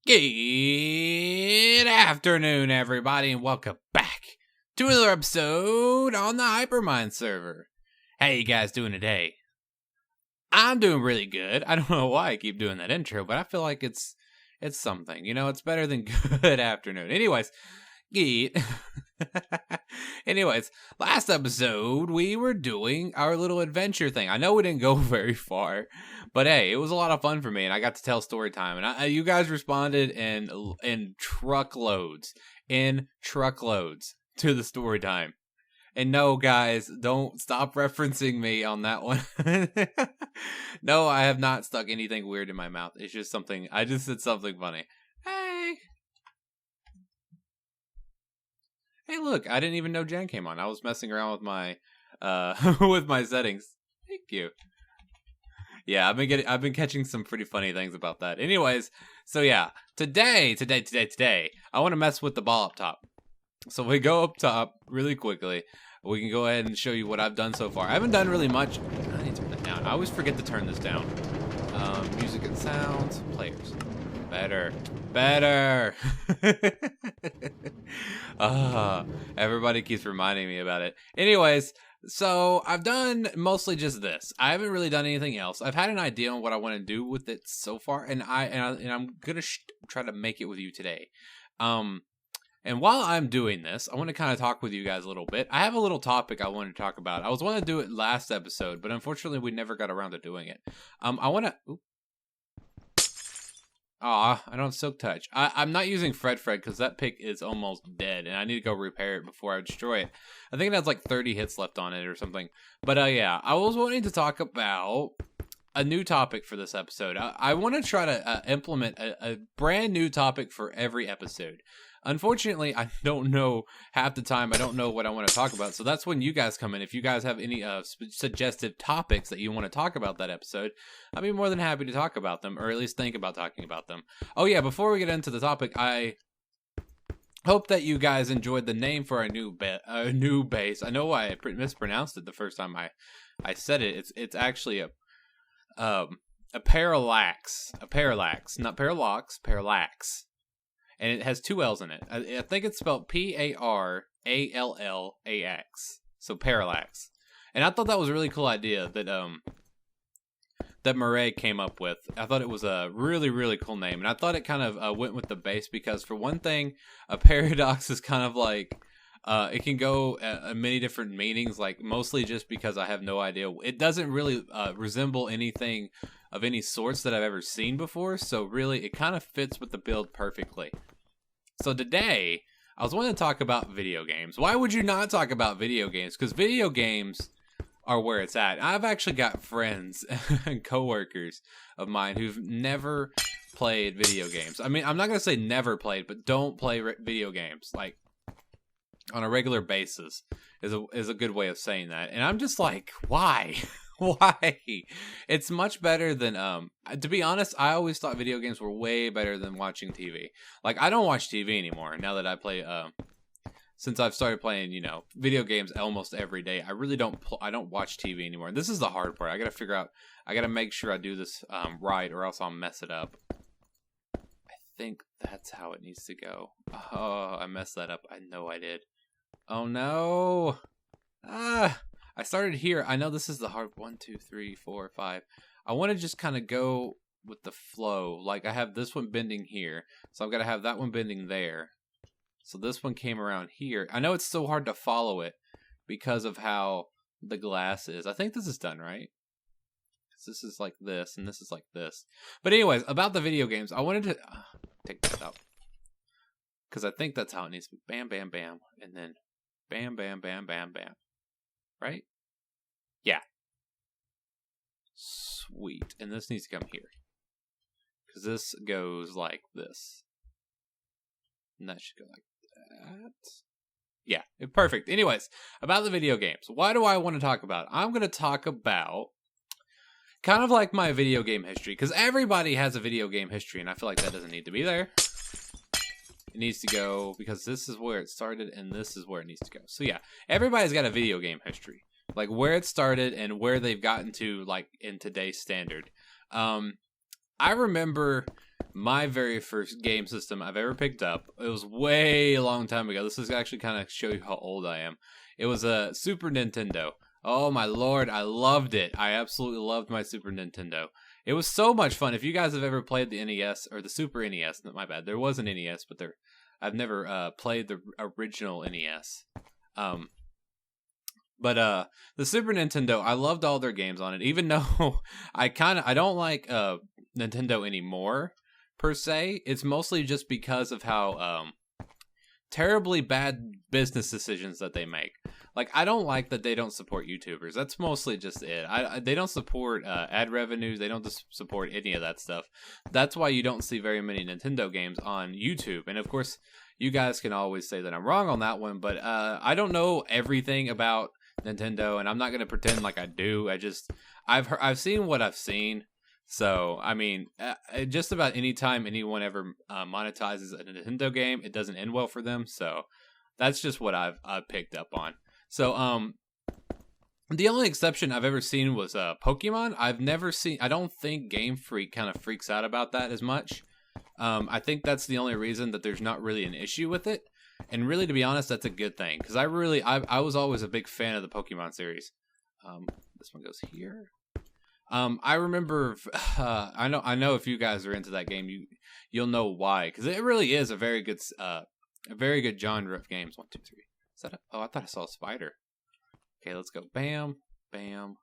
Good afternoon, everybody, and welcome back to another episode on the Hypermine server. How you guys doing today? I'm doing really good. I don't know why I keep doing that intro, but I feel like it's something. You know, it's better than good afternoon. Anyways, Anyways, last episode we were doing our little adventure thing. I know we didn't go very far, but hey, it was a lot of fun for me, and I got to tell story time. And you guys responded in truckloads, to the story time. And no, guys, don't stop referencing me on that one. No, I have not stuck anything weird in my mouth. It's just something. I just said something funny. Hey, look, I didn't even know Jen came on. I was messing around with my with my settings. Thank you. Yeah, I've been catching some pretty funny things about that. Anyways, so yeah, today, I want to mess with the ball up top. So we go up top really quickly. We can go ahead and show you what I've done so far. I haven't done really much. I need to turn that down. I always forget to turn this down. Music and sounds, players. Better. Everybody keeps reminding me about it. Anyways, so I've done mostly just this. I haven't really done anything else. I've had an idea on what I want to do with it so far, and I'm gonna try to make it with you today. And while I'm doing this, I want to kind of talk with you guys a little bit. I have a little topic I want to talk about. I was wanting to do it last episode, but unfortunately we never got around to doing it. I want to. I don't silk touch. I'm not using Fred because that pick is almost dead, and I need to go repair it before I destroy it. I think it has like 30 hits left on it or something. But yeah, I was wanting to talk about a new topic for this episode. I want to try to implement a brand new topic for every episode. Unfortunately, I don't know half the time. I don't know what I want to talk about. So that's when you guys come in. If you guys have any suggestive topics that you want to talk about that episode, I'd be more than happy to talk about them, or at least think about talking about them. Oh yeah, before we get into the topic, I hope that you guys enjoyed the name for our new base. I know I mispronounced it the first time I said it. It's actually a parallax, not parallax, parallax. And it has two L's in it. I think it's spelled Parallallax. So parallax. And I thought that was a really cool idea that Murray came up with. I thought it was a really, really cool name. And I thought it kind of went with the base because, for one thing, a paradox is kind of like, it can go many different meanings, like mostly just because I have no idea. It doesn't really resemble anything of any sorts that I've ever seen before, so really it kind of fits with the build perfectly. So today, I was wanting to talk about video games. Why would you not talk about video games? Because video games are where it's at. I've actually got friends and coworkers of mine who've never played video games. I mean, I'm not going to say never played, but don't play video games, like, on a regular basis is a good way of saying that. And I'm just like, why? Why? It's much better than to be honest, I always thought video games were way better than watching TV. Like, I don't watch TV anymore now that I play since I've started playing, video games almost every day. I really don't watch TV anymore. And this is the hard part. I got to make sure I do this right, or else I'll mess it up. I think that's how it needs to go. Oh, I messed that up. I know I did. Oh no. I started here. I know this is the hard 1, 2, 3, 4, 5. I want to just kind of go with the flow. Like, I have this one bending here, so I've got to have that one bending there. So this one came around here. I know it's so hard to follow it because of how the glass is. I think this is done right. This is like this, and this is like this. But anyways, about the video games, I wanted to take that out because I think that's how it needs to be. Bam, bam, bam, and then bam, bam, bam, bam, bam. Right? Yeah. Sweet. And this needs to come here. Because this goes like this. And that should go like that. Yeah, perfect. Anyways, about the video games. Why do I want to talk about it? I'm going to talk about kind of like my video game history. Because everybody has a video game history. And I feel like that doesn't need to be there. It needs to go because this is where it started and this is where it needs to go. So yeah, everybody's got a video game history, like where it started and where they've gotten to, like in today's standard. I remember my very first game system I've ever picked up. It was way a long time ago. This is actually kind of show you how old I am. It was a Super Nintendo. Oh my lord, I loved it. I absolutely loved my Super Nintendo. It was so much fun. If you guys have ever played the NES or the Super NES, my bad, there was an NES, but I've never played the original NES. But the Super Nintendo, I loved all their games on it, even though I don't like Nintendo anymore per se. It's mostly just because of how terribly bad business decisions that they make. Like, I don't like that they don't support YouTubers. That's mostly just it. They don't support ad revenues. They don't support any of that stuff. That's why you don't see very many Nintendo games on YouTube. And of course, you guys can always say that I'm wrong on that one, but I don't know everything about Nintendo, and I'm not going to pretend like I do. I've seen what I've seen. So, I mean, just about any time anyone ever monetizes a Nintendo game, it doesn't end well for them. So, that's just what I've picked up on. So, the only exception I've ever seen was Pokemon. I don't think Game Freak kind of freaks out about that as much. I think that's the only reason that there's not really an issue with it. And really, to be honest, that's a good thing. Because I was always a big fan of the Pokemon series. This one goes here. I remember, I know if you guys are into that game, you'll know why. Because it really is a very good genre of games. 1, 2, 3. Is that I thought I saw a spider. Okay, let's go. Bam, bam,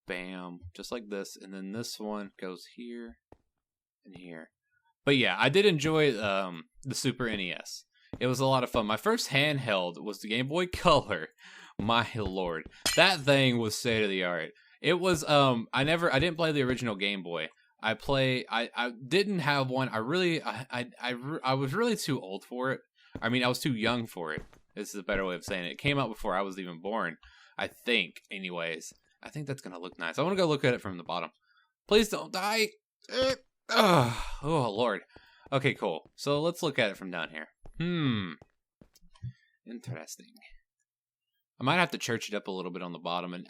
bam. Just like this. And then this one goes here and here. But yeah, I did enjoy the Super NES. It was a lot of fun. My first handheld was the Game Boy Color. My lord. That thing was state of the art. It was I didn't play the original Game Boy. I didn't have one. I was really too old for it. I mean, I was too young for it. This is a better way of saying it. It came out before I was even born, I think. Anyways, I think that's going to look nice. I want to go look at it from the bottom. Please don't die. Oh, lord. Okay, cool. So let's look at it from down here. Interesting. I might have to church it up a little bit on the bottom and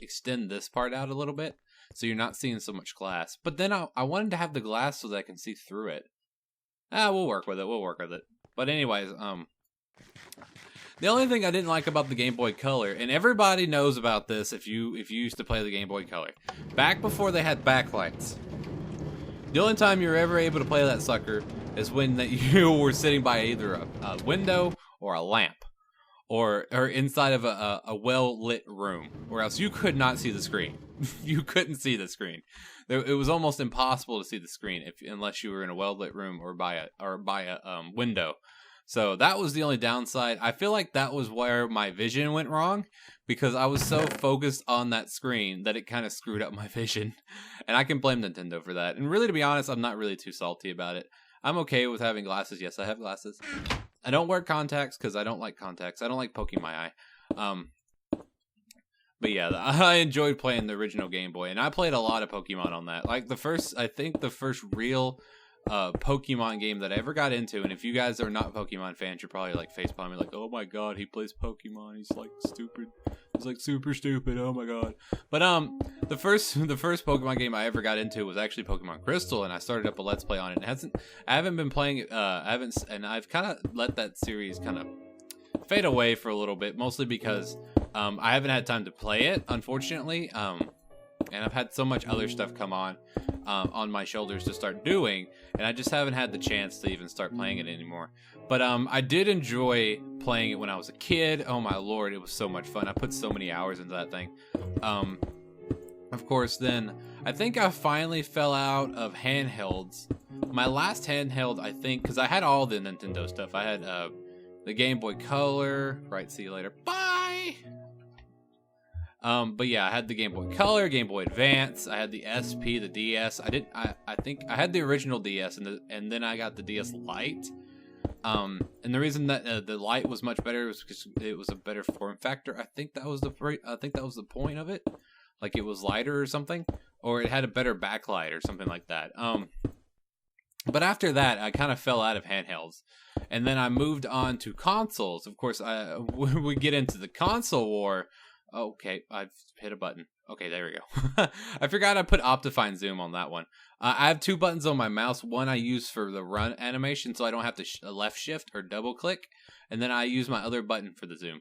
extend this part out a little bit so you're not seeing so much glass. But then I wanted to have the glass so that I can see through it. We'll work with it. But anyways, the only thing I didn't like about the Game Boy Color, and everybody knows about this if you used to play the Game Boy Color, back before they had backlights, the only time you were ever able to play that sucker is when you were sitting by either a window or a lamp. Or inside of a well-lit room, or else you could not see the screen. You couldn't see the screen. It was almost impossible to see the screen unless you were in a well-lit room or by a window. So that was the only downside. I feel like that was where my vision went wrong, because I was so focused on that screen that it kind of screwed up my vision. And I can blame Nintendo for that. And really, to be honest, I'm not really too salty about it. I'm okay with having glasses. Yes, I have glasses. I don't wear contacts because I don't like contacts. I don't like poking my eye. But yeah, I enjoyed playing the original Game Boy, and I played a lot of Pokemon on that. Like the first real Pokemon game that I ever got into. And if you guys are not Pokemon fans, you're probably like facepalming, like, "Oh my god, he plays Pokemon. He's like stupid. He's like super stupid. Oh my god." But the first Pokemon game I ever got into was actually Pokemon Crystal, and I started up a Let's Play on it. I haven't been playing it. I've kind of let that series kind of fade away for a little bit, mostly because I haven't had time to play it, unfortunately. And I've had so much other stuff come on my shoulders to start doing, and I just haven't had the chance to even start playing it anymore. But I did enjoy playing it when I was a kid. Oh my lord, it was so much fun. I put so many hours into that thing. Of course, then I think I finally fell out of handhelds. My last handheld, I think, because I had all the Nintendo stuff. I had the Game Boy Color. Right, see you later. Bye! But yeah, I had the Game Boy Color, Game Boy Advance. I had the SP, the DS. I think I had the original DS, and then I got the DS Lite. And the reason that the Lite was much better was because it was a better form factor. I think that was the point of it. Like it was lighter or something, or it had a better backlight or something like that. But after that, I kind of fell out of handhelds, and then I moved on to consoles. Of course, when we get into the console war, Okay, I've hit a button. Okay, there we go. I forgot I put Optifine Zoom on that one. I have 2 buttons on my mouse. One I use for the run animation so I don't have to left shift or double click. And then I use my other button for the zoom.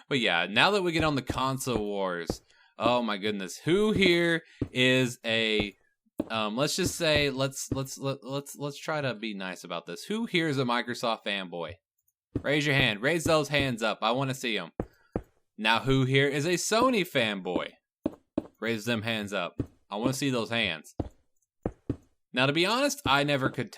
But yeah, now that we get on the console wars, oh my goodness, who here is a let's just say let's try to be nice about this. Who here is a Microsoft fanboy? Raise your hand. Raise those hands up. I want to see them. Now, who here is a Sony fanboy? Raise them hands up. I want to see those hands. Now, to be honest, I never preferenced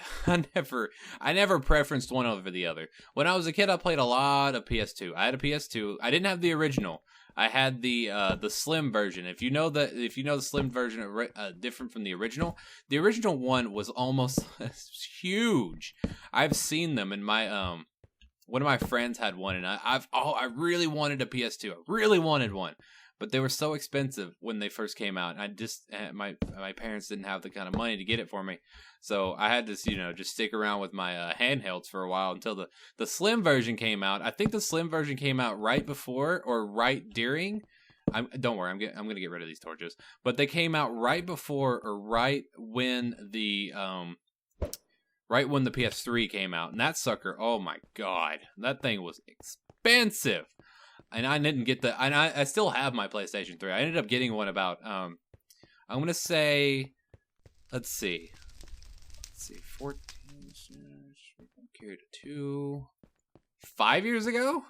one over the other. When I was a kid, I played a lot of PS2. I had a PS2. I didn't have the original. I had the slim version. If you know the slim version, different from the original one was almost huge. I've seen them in my one of my friends had one, and I really wanted a PS2. I really wanted one, but they were so expensive when they first came out. And my parents didn't have the kind of money to get it for me, so I had to just stick around with my handhelds for a while until the slim version came out. I think the slim version came out right before or right during. Don't worry, I'm gonna get rid of these torches, but they came out right before or right when the PS3 came out, and that sucker, oh my god, that thing was expensive. And I didn't get and I still have my PlayStation 3. I ended up getting one about, I'm going to say, let's see, 14, carried a 2, 5 years ago?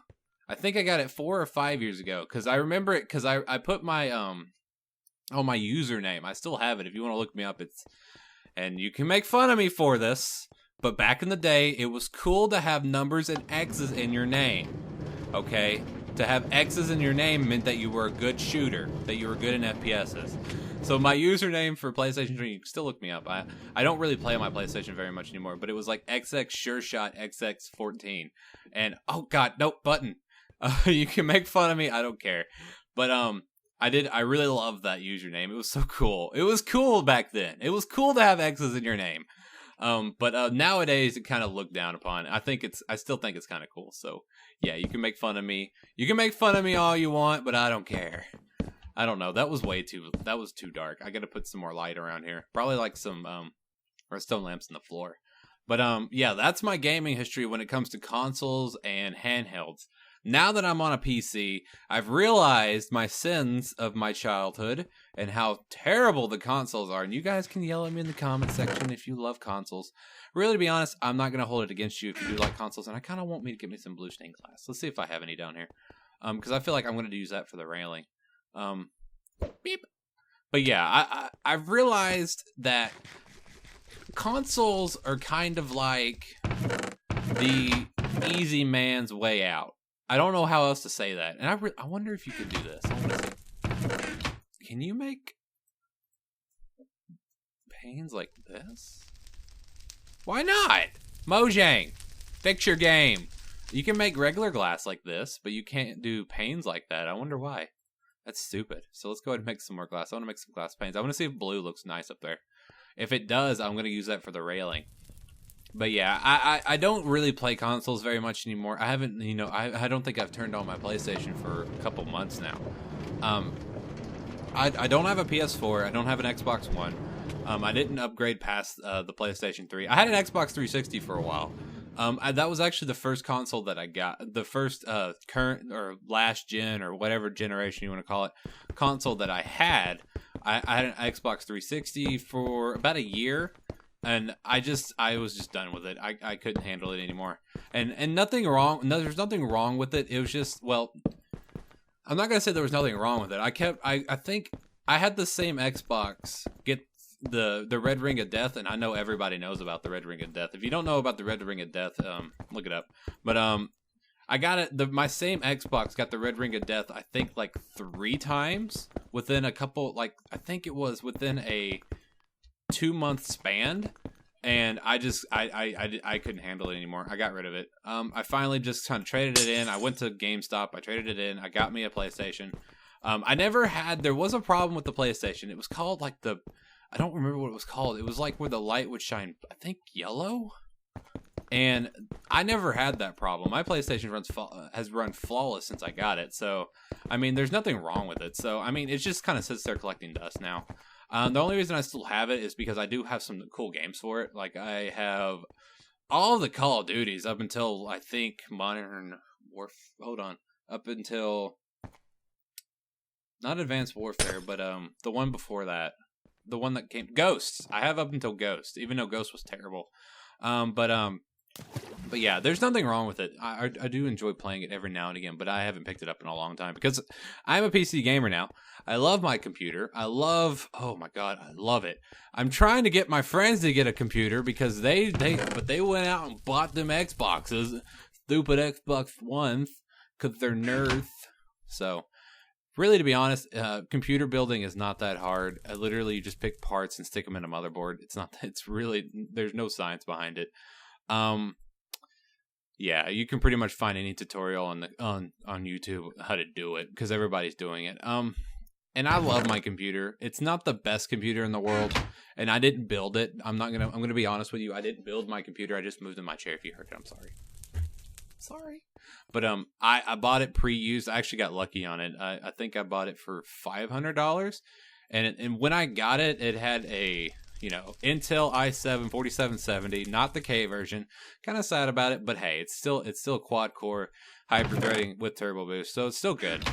I think I got it 4 or 5 years ago, because I remember it, because I put my, my username. I still have it. If you want to look me up, and you can make fun of me for this, but back in the day, it was cool to have numbers and X's in your name, okay? To have X's in your name meant that you were a good shooter, that you were good in FPSs. So my username for PlayStation 3, you can still look me up. I don't really play on my PlayStation very much anymore, but it was like XX SureShot XX14. And, oh god, nope, button. You can make fun of me, I don't care. But, I really loved that username. It was so cool. It was cool back then. It was cool to have X's in your name. But nowadays it kind of looked down upon. I still think it's kind of cool. So yeah, you can make fun of me. You can make fun of me all you want, but I don't care. I don't know. That was too dark. I got to put some more light around here. Probably like some redstone lamps in the floor. But yeah, that's my gaming history when it comes to consoles and handhelds. Now that I'm on a PC, I've realized my sins of my childhood and how terrible the consoles are. And you guys can yell at me in the comment section if you love consoles. Really, to be honest, I'm not going to hold it against you if you do like consoles. And I kind of want me to get me some blue stained glass. Let's see if I have any down here. Because I feel like I'm going to use that for the railing. Beep. But yeah, I've realized that consoles are kind of like the easy man's way out. I don't know how else to say that. And I wonder if you could do this. I want to see. Can you make panes like this? Why not? Mojang, fix your game. You can make regular glass like this, but you can't do panes like that. I wonder why. That's stupid. So let's go ahead and make some more glass. I want to make some glass panes. I want to see if blue looks nice up there. If it does, I'm going to use that for the railing. But yeah, I don't really play consoles very much anymore. I haven't, I don't think I've turned on my PlayStation for a couple months now. I don't have a PS4. I don't have an Xbox One. I didn't upgrade past the PlayStation 3. I had an Xbox 360 for a while. That was actually the first console that I got. The first current or last gen or whatever generation you want to call it, console that I had. I had an Xbox 360 for about a year. And I was just done with it. I couldn't handle it anymore. And nothing wrong. No, there's nothing wrong with it. It was just, well, I'm not gonna say there was nothing wrong with it. I think I had the same Xbox get the Red Ring of Death, and I know everybody knows about the Red Ring of Death. If you don't know about the Red Ring of Death, look it up. But I got it. My same Xbox got the Red Ring of Death. I think like 3 times within a couple. Like I think it was within a 2-month span, and I couldn't handle it anymore. I got rid of it. I finally just kind of traded it in. I went to GameStop. I traded it in. I got me a PlayStation. There was a problem with the PlayStation. It was called like I don't remember what it was called. It was like where the light would shine, I think yellow. And I never had that problem. My PlayStation has run flawless since I got it. So, I mean, there's nothing wrong with it. So, I mean, it just kind of sits there collecting dust now. The only reason I still have it is because I do have some cool games for it. Like, I have all of the Call of Duties up until, I think, Modern Warfare. Hold on. Up until, not Advanced Warfare, but the one before that. The one that came, Ghosts. I have up until Ghost, even though Ghost was terrible. But yeah, there's nothing wrong with it. I do enjoy playing it every now and again, but I haven't picked it up in a long time because I'm a PC gamer now. I love my computer. Oh my god, I love it. I'm trying to get my friends to get a computer because they went out and bought them Xboxes, stupid Xbox Ones, because they're nerds. So, really, to be honest, computer building is not that hard. I literally, you just pick parts and stick them in a motherboard. It's really, there's no science behind it. Yeah, you can pretty much find any tutorial on YouTube how to do it because everybody's doing it. And I love my computer. It's not the best computer in the world, and I didn't build it. I'm gonna be honest with you. I didn't build my computer. I just moved in my chair. If you heard it, I'm sorry. But I bought it pre-used. I actually got lucky on it. I think I bought it for $500, and when I got it, it had a Intel i7 4770, not the K version. Kind of sad about it, but hey, it's still a quad core hyper threading with turbo boost, so it's still good.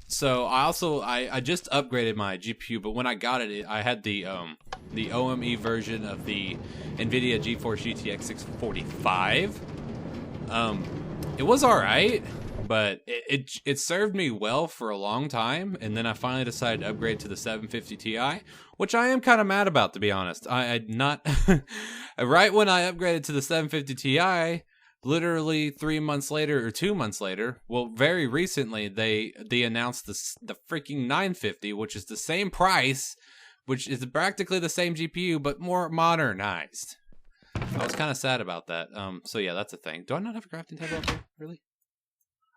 So I just upgraded my GPU, but when I got it, I had the OME version of the NVIDIA GeForce GTX 645. It was all right, but it served me well for a long time, and then I finally decided to upgrade to the 750 Ti, which I am kind of mad about, to be honest. I not right when I upgraded to the 750 Ti, literally 3 months later or 2 months later, well, very recently they announced the freaking 950, which is the same price, which is practically the same GPU but more modernized. I was kind of sad about that. So yeah, that's a thing. Do I not have a crafting table up here? Really?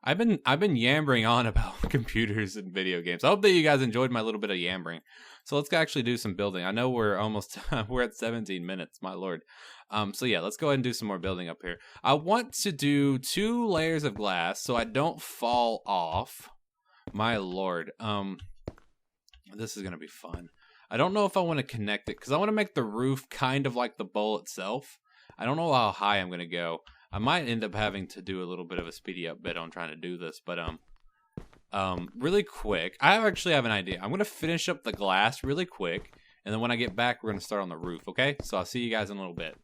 I've been yammering on about computers and video games. I hope that you guys enjoyed my little bit of yammering. So let's actually do some building. I know we're almost we're at 17 minutes, my lord. So yeah, let's go ahead and do some more building up here. I want to do 2 layers of glass so I don't fall off. My lord. This is gonna be fun. I don't know if I want to connect it because I want to make the roof kind of like the bowl itself. I don't know how high I'm gonna go. I might end up having to do a little bit of a speedy up bit on trying to do this, but really quick, I actually have an idea. I'm gonna finish up the glass really quick, and then when I get back, we're gonna start on the roof. Okay? So I'll see you guys in a little bit.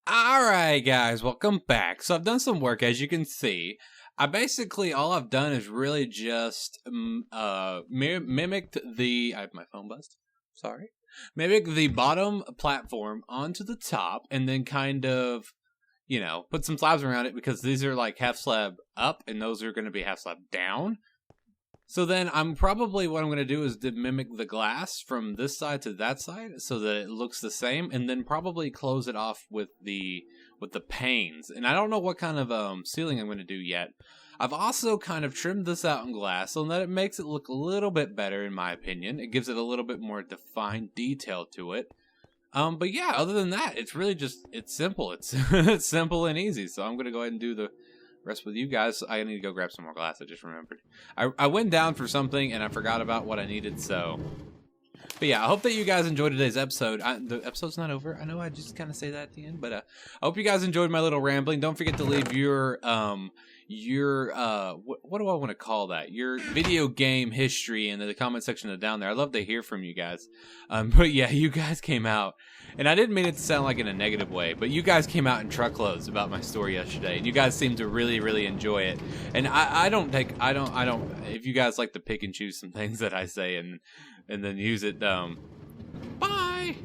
All right, guys, welcome back. So I've done some work, as you can see. All I've done is really just mimicked the. I have my phone buzzed. Sorry. Mimic the bottom platform onto the top, and then kind of, put some slabs around it because these are like half slab up and those are going to be half slab down. So then what I'm going to do is to mimic the glass from this side to that side so that it looks the same, and then probably close it off with the panes. And I don't know what kind of ceiling I'm going to do yet. I've also kind of trimmed this out in glass so that it makes it look a little bit better, in my opinion. It gives it a little bit more defined detail to it. But yeah, other than that, it's really it's simple. It's it's simple and easy. So I'm going to go ahead and do the rest with you guys. I need to go grab some more glass. I just remembered. I went down for something and I forgot about what I needed, so. But yeah, I hope that you guys enjoyed today's episode. The episode's not over. I know I just kind of say that at the end, but I hope you guys enjoyed my little rambling. Don't forget to leave your what do I want to call that? Your video game history in the comment section down there. I'd love to hear from you guys. But yeah, you guys came out, and I didn't mean it to sound like in a negative way, but you guys came out in truckloads about my story yesterday, and you guys seem to really, really enjoy it. And I don't. If you guys like to pick and choose some things that I say and then use it, bye.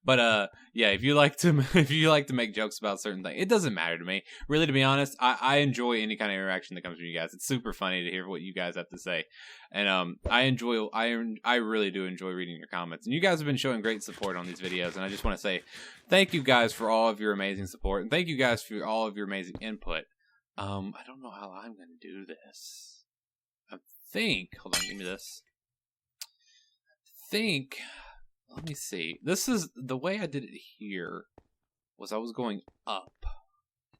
But yeah, if you like to make jokes about certain things, it doesn't matter to me. Really, to be honest, I enjoy any kind of interaction that comes from you guys. It's super funny to hear what you guys have to say, and I really do enjoy reading your comments. And you guys have been showing great support on these videos, and I just want to say thank you guys for all of your amazing support, and thank you guys for all of your amazing input. I don't know how I'm going to do this. Hold on, give me this. let me see. This is the way I did it here. Was I was going up,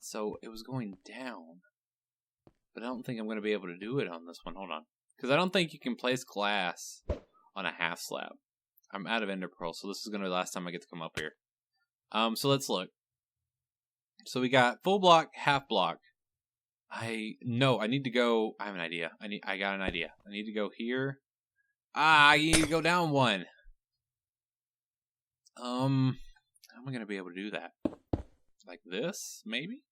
so it was going down. But I don't think I'm going to be able to do it on this one. Hold on, because I don't think you can place glass on a half slab. I'm out of ender pearl, so this is going to be the last time I get to come up here. So let's look. So we got full block, half block. I need to go. I have an idea. I got an idea. I need to go here. I need to go down one. How am I gonna be able to do that? Like this, maybe?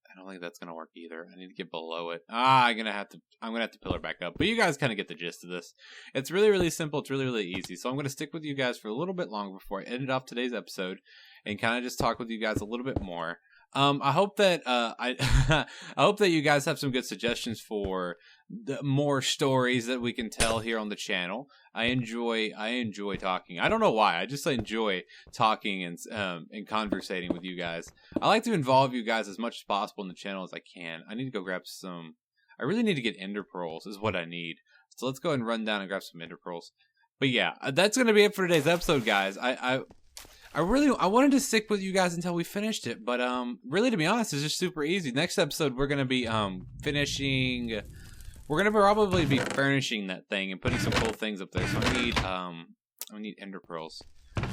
I don't think that's gonna work either. I need to get below it. I'm gonna have to pillar back up. But you guys kind of get the gist of this. It's really, really simple. It's really, really easy. So I'm gonna stick with you guys for a little bit longer before I end off today's episode and kind of just talk with you guys a little bit more. I hope that I hope that you guys have some good suggestions for the more stories that we can tell here on the channel. I enjoy talking. I don't know why. I just enjoy talking and conversating with you guys. I like to involve you guys as much as possible in the channel as I can. I need to go grab some. I really need to get ender pearls is what I need. So let's go ahead and run down and grab some ender pearls. But yeah, that's gonna be it for today's episode, guys. I wanted to stick with you guys until we finished it, but really, to be honest, it's just super easy. Next episode, we're gonna be finishing. We're gonna probably be furnishing that thing and putting some cool things up there. So I need ender pearls.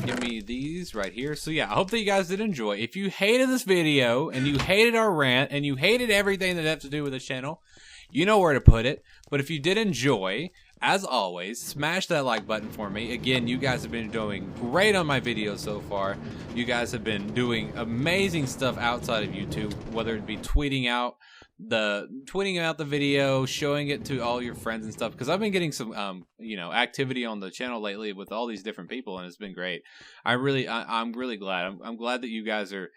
Give me these right here. So yeah, I hope that you guys did enjoy. If you hated this video and you hated our rant and you hated everything that has to do with this channel, you know where to put it. But if you did enjoy, as always, smash that like button for me. Again, you guys have been doing great on my videos so far. You guys have been doing amazing stuff outside of YouTube, whether it be tweeting out the video, showing it to all your friends and stuff, because I've been getting some activity on the channel lately with all these different people, and it's been great. I'm really glad. I'm glad that you guys are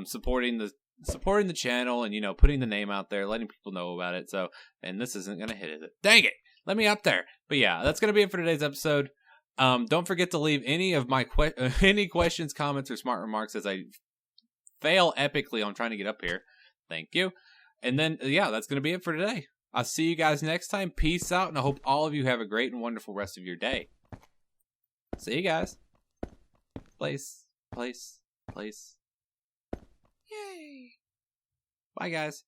supporting the channel and putting the name out there, letting people know about it. So, and this isn't gonna hit it. Dang it! Let me up there. But yeah, that's gonna be it for today's episode. Don't forget to leave any of my any questions, comments, or smart remarks as I fail epically on trying to get up here. Thank you. And then yeah, that's gonna be it for today. I'll see you guys next time. Peace out, and I hope all of you have a great and wonderful rest of your day. See you guys. Place. Yay. Bye, guys.